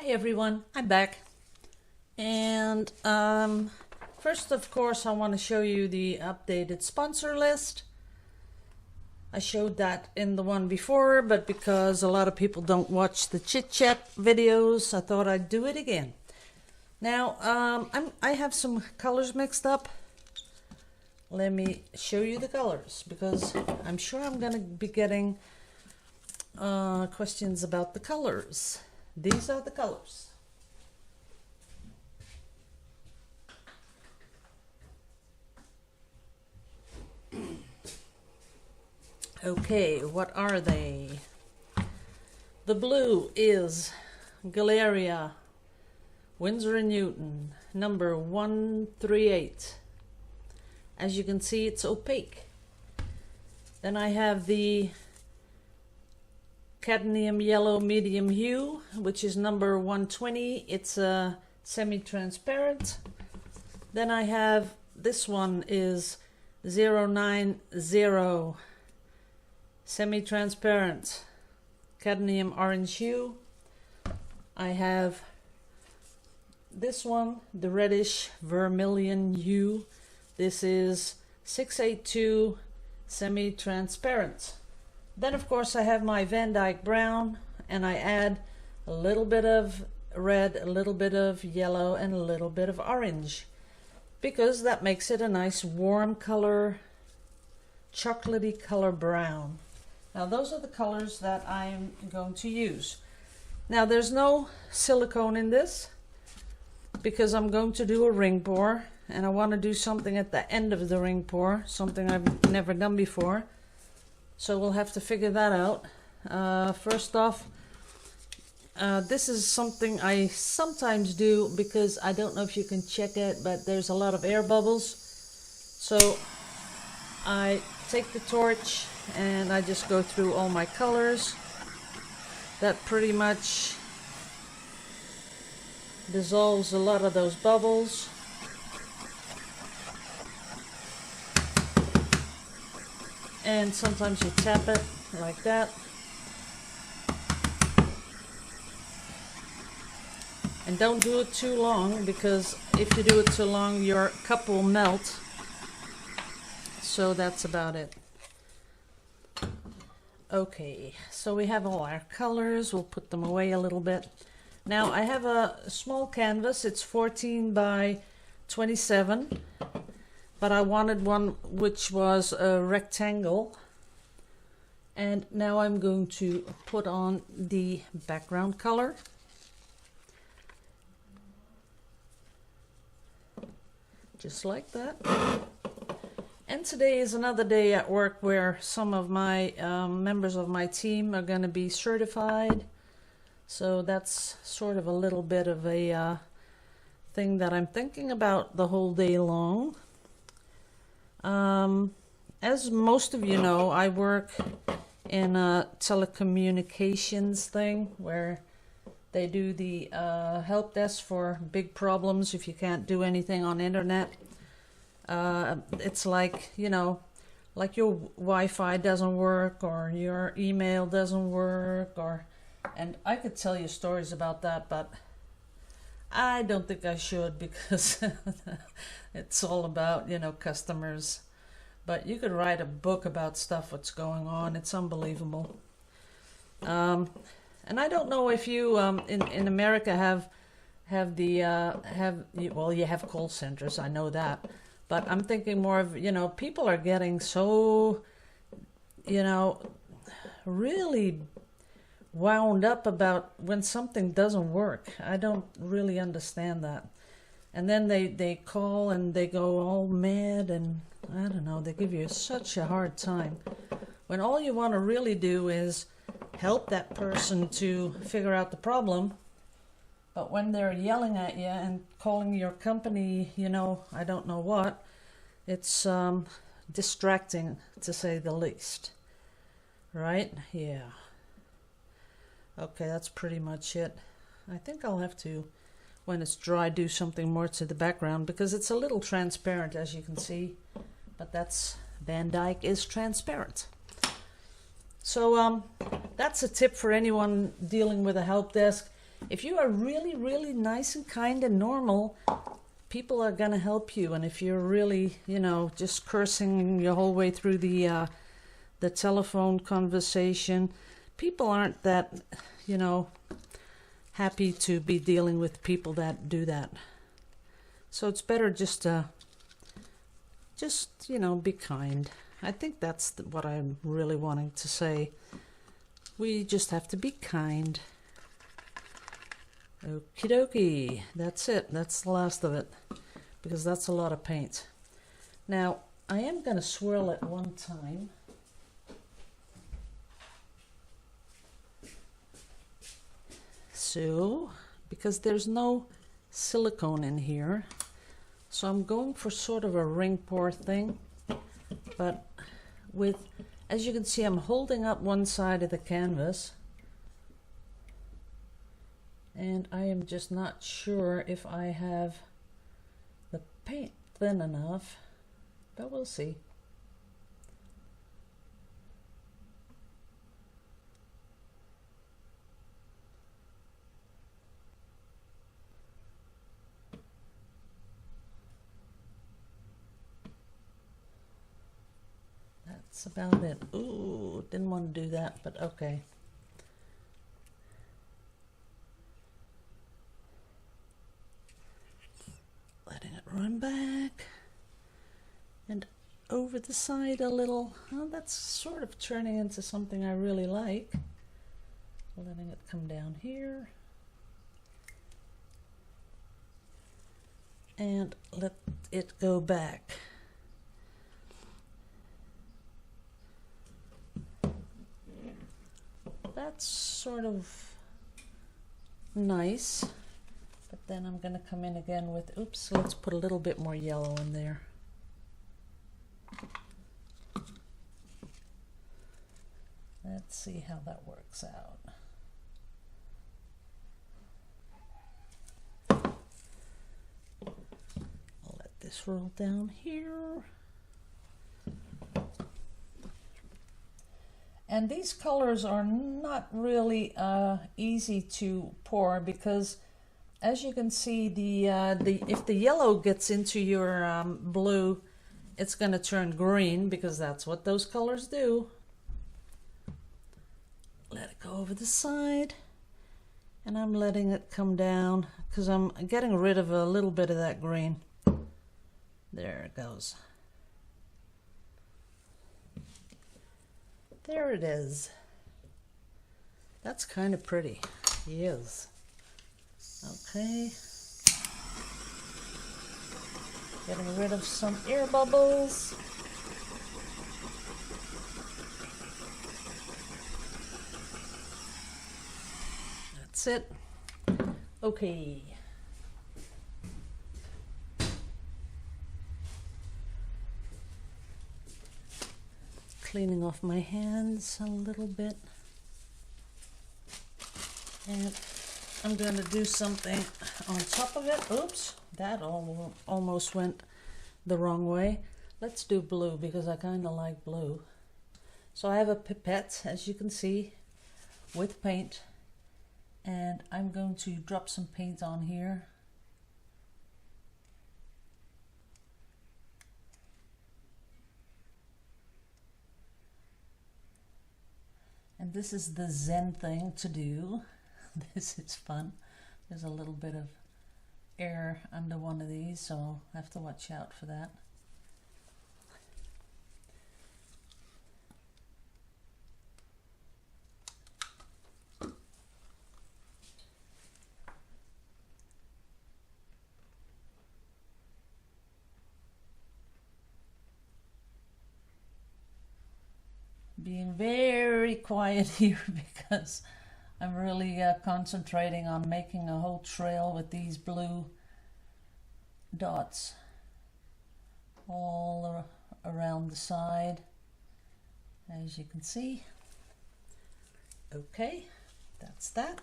Hi everyone, I'm back. And first, of course, I want to show you the updated sponsor list. I showed that in the one before, but because a lot of people don't watch the chit chat videos, I thought I'd do it again. Now, I have some colors mixed up. Let me show you the colors, because I'm sure I'm going to be getting questions about the colors. These are the colors. Okay, what are they? The blue is Galeria, Winsor & Newton, number 138. As you can see, it's opaque. Then I have the cadmium yellow medium hue, which is number 120. It's a semi-transparent. Then I have this one is 090 semi-transparent cadmium orange hue. I have this one, the reddish vermilion hue. This is 682 semi-transparent. Then of course I have my Van Dyke brown, and I add a little bit of red, a little bit of yellow, and a little bit of orange, because that makes it a nice warm color, chocolatey color brown. Now those are the colors that I am going to use. Now there's no silicone in this, because I'm going to do a ring pour, and I want to do something at the end of the ring pour, something I've never done before. So we'll have to figure that out. First off, this is something I sometimes do, because I don't know if you can check it, but there's a lot of air bubbles. So I take the torch and I just go through all my colors. That pretty much dissolves a lot of those bubbles. And sometimes you tap it like that. And don't do it too long, because if you do it too long, your cup will melt. So that's about it. Okay, so we have all our colors. We'll put them away a little bit. Now I have a small canvas. It's 14 by 27. But I wanted one which was a rectangle. And now I'm going to put on the background color. Just like that. And today is another day at work where some of my members of my team are going to be certified. So that's sort of a little bit of a thing that I'm thinking about the whole day long. As most of you know, I work in a telecommunications thing where they do the help desk for big problems if you can't do anything on internet. It's like, you know, like your Wi-Fi doesn't work, or your email doesn't work, and I could tell you stories about that, but I don't think I should, because it's all about, you know, customers. But you could write a book about stuff what's going on. It's unbelievable. And I don't know if you in America have well, you have call centers. I know that, but I'm thinking more of, you know, people are getting so, you know, really wound up about when something doesn't work. I don't really understand that. And then they call and they go all mad, and I don't know, they give you such a hard time, when all you want to really do is help that person to figure out the problem. But when they're yelling at you and calling your company, you know, I don't know what, it's distracting, to say the least. Right? Yeah. Okay, that's pretty much it. I think I'll have to, when it's dry, do something more to the background, because it's a little transparent, as you can see. But that's, Van Dyke is transparent. So that's a tip for anyone dealing with a help desk. if you are really, really nice and kind and normal, people are gonna help you. And if you're really, you know, just cursing your whole way through the telephone conversation, people aren't that, you know, happy to be dealing with people that do that. So it's better just to, you know, be kind. I think that's what I'm really wanting to say. We just have to be kind. Okie dokie. That's it. That's the last of it. Because that's a lot of paint. Now, I am going to swirl it one time. So, because there's no silicone in here, so I'm going for sort of a ring pour thing, but with, as you can see, I'm holding up one side of the canvas, and I am just not sure if I have the paint thin enough, but we'll see. That's about it. Ooh, didn't want to do that, but okay. Letting it run back and over the side a little. Oh, that's sort of turning into something I really like. Letting it come down here. And let it go back. That's sort of nice, but then I'm going to come in again with, oops, let's put a little bit more yellow in there. Let's see how that works out. I'll let this roll down here. And these colors are not really easy to pour, because as you can see, if the yellow gets into your blue, it's going to turn green, because that's what those colors do. Let it go over the side, and I'm letting it come down because I'm getting rid of a little bit of that green. There it goes. There it is. That's kind of pretty. Yes. Okay. Getting rid of some air bubbles. That's it. Okay. Cleaning off my hands a little bit, and I'm going to do something on top of it. Oops, that almost went the wrong way. Let's do blue, because I kind of like blue. So I have a pipette, as you can see, with paint, and I'm going to drop some paint on here. And this is the Zen thing to do. This is fun. There's a little bit of air under one of these, so I'll have to watch out for that. Being very quiet here because I'm really concentrating on making a whole trail with these blue dots all around the side, as you can see. Okay, that's that.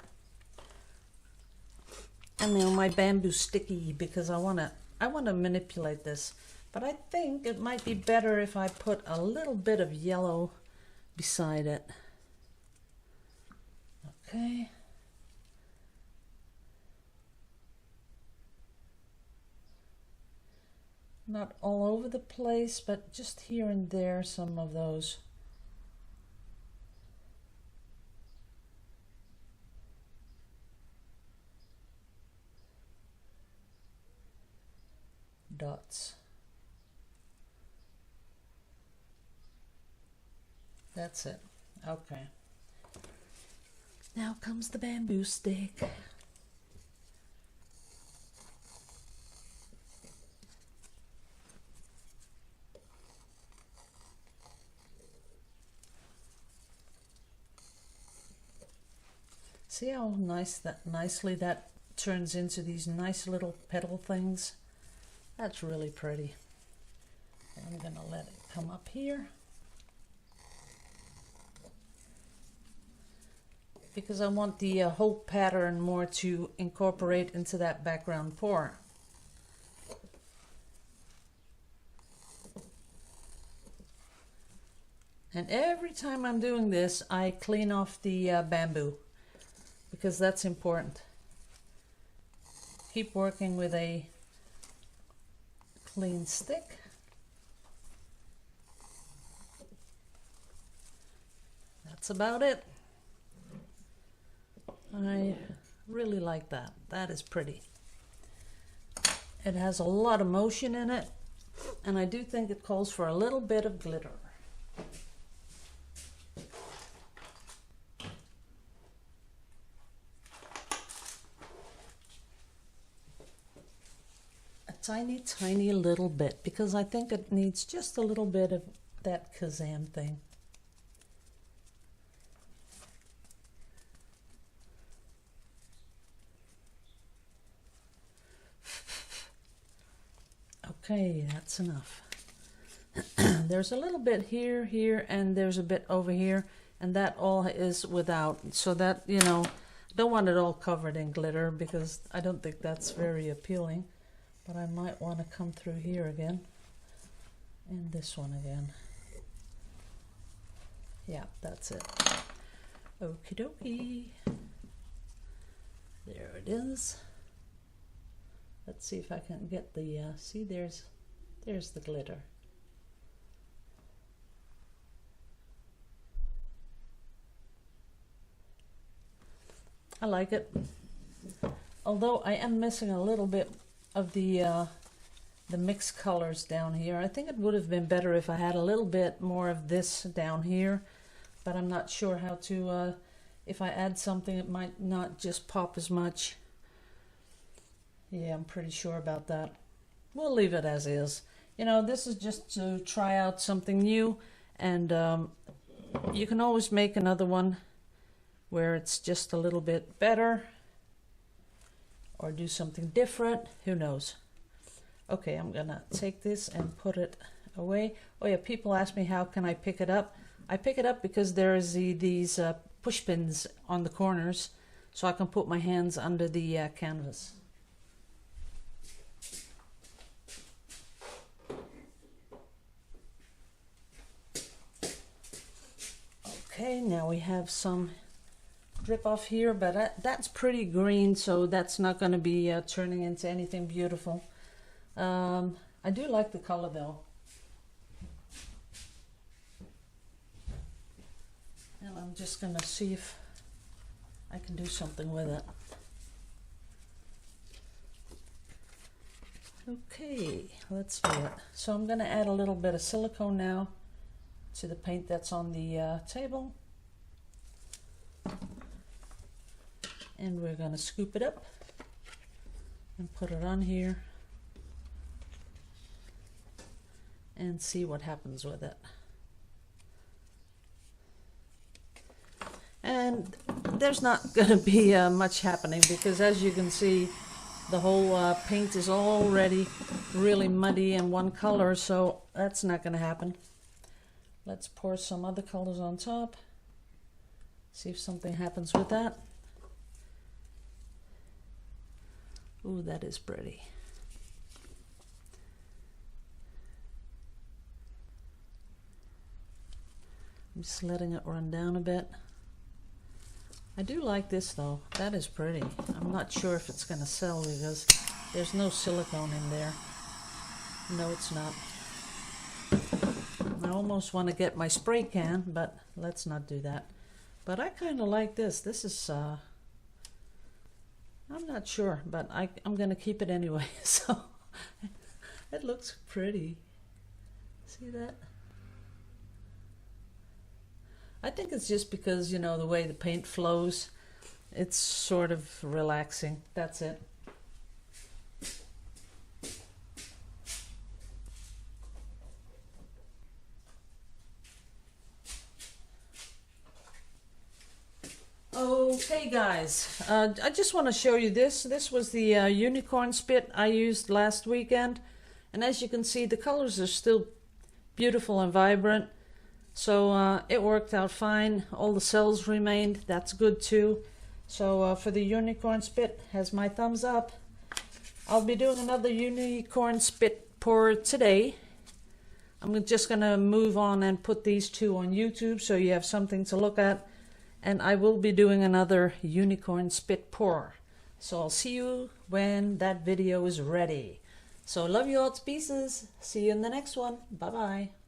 And then my bamboo sticky, because I want to manipulate this, but I think it might be better if I put a little bit of yellow beside it. Okay. Not all over the place, but just here and there, some of those. Dots. That's it. Okay. Now comes the bamboo stick. See how nicely that turns into these nice little petal things? That's really pretty. I'm gonna let it come up here, because I want the whole pattern more to incorporate into that background pour. And every time I'm doing this, I clean off the bamboo, because that's important. Keep working with a clean stick. That's about it. I really like that. That is pretty. It has a lot of motion in it, and I do think it calls for a little bit of glitter. Tiny little bit, because I think it needs just a little bit of that Kazam thing. Okay, that's enough. There's a little bit here, and there's a bit over here, and that all is without, so that, you know, don't want it all covered in glitter, because I don't think that's very appealing. But I might want to come through here again, and this one again. Yeah, that's it. Okie dokie. There it is. Let's see if I can get the, see, there's the glitter. I like it. Although I am missing a little bit of the mixed colors down here. I think it would have been better if I had a little bit more of this down here, but I'm not sure how to, if I add something it might not just pop as much. Yeah, I'm pretty sure about that. We'll leave it as is. You know, this is just to try out something new, and you can always make another one where it's just a little bit better, or do something different, who knows. Okay, I'm gonna take this and put it away. Oh yeah, people ask me how can I pick it up. I pick it up because there's these push pins on the corners, so I can put my hands under the canvas. Okay, now we have some drip off here, but that's pretty green, so that's not going to be turning into anything beautiful. I do like the color though. And I'm just going to see if I can do something with it. Okay, let's do it. So I'm going to add a little bit of silicone now to the paint that's on the table. And we're going to scoop it up and put it on here and see what happens with it. And there's not going to be much happening, because as you can see, the whole paint is already really muddy and one color, so that's not going to happen. Let's pour some other colors on top, see if something happens with that. Ooh, that is pretty. I'm just letting it run down a bit. I do like this though. That is pretty. I'm not sure if it's going to sell because there's no silicone in there. No, it's not. I almost want to get my spray can, but let's not do that. But I kind of like this. This is, I'm not sure, but I'm going to keep it anyway. So it looks pretty. See that? I think it's just because, you know, the way the paint flows, it's sort of relaxing. That's it. Okay guys, I just want to show you this. This was the unicorn spit I used last weekend, and as you can see, the colors are still beautiful and vibrant, so it worked out fine. All the cells remained. That's good too. So for the unicorn spit, has my thumbs up. I'll be doing another unicorn spit pour today. I'm just gonna move on and put these two on YouTube so you have something to look at. And I will be doing another unicorn spit pour. So I'll see you when that video is ready. So love you all to pieces. See you in the next one. Bye bye.